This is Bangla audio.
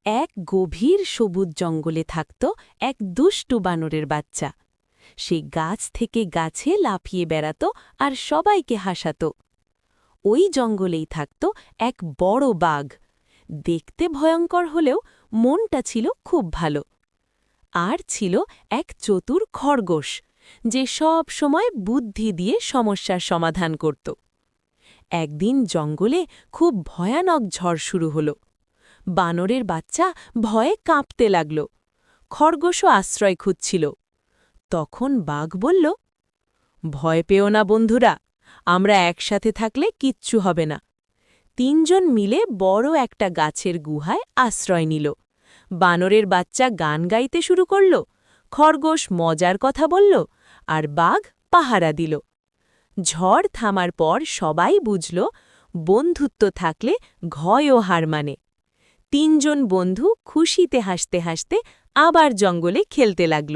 এক গভীর সবুজ জঙ্গলে থাকত এক দুষ্টু বানরের বাচ্চা। সে গাছ থেকে গাছে লাফিয়ে বেড়াত আর সবাইকে হাসাত। ওই জঙ্গলেই থাকত এক বড় বাঘ। দেখতে ভয়ঙ্কর হলেও মনটা ছিল খুব ভালো। আর ছিল এক চতুর খরগোশ, যে সব সময় বুদ্ধি দিয়ে সমস্যার সমাধান করত। একদিন জঙ্গলে খুব ভয়ানক ঝড় শুরু হল। বানরের বাচ্চা ভয়ে কাঁপতে লাগল। খরগোশও আশ্রয় খুঁজছিল। তখন বাঘ বলল, ভয় পেও না বন্ধুরা, আমরা একসাথে থাকলে কিচ্ছু হবে না। তিনজন মিলে বড় একটা গাছের গুহায় আশ্রয় নিল। বানরের বাচ্চা গান গাইতে শুরু করল, খরগোশ মজার কথা বলল, আর বাঘ পাহারা দিল। ঝড় থামার পর সবাই বুঝল, বন্ধুত্ব থাকলে ভয়ও হার মানে। তিনজন বন্ধু খুশিতে হাসতে হাসতে আবার জঙ্গলে খেলতে লাগল।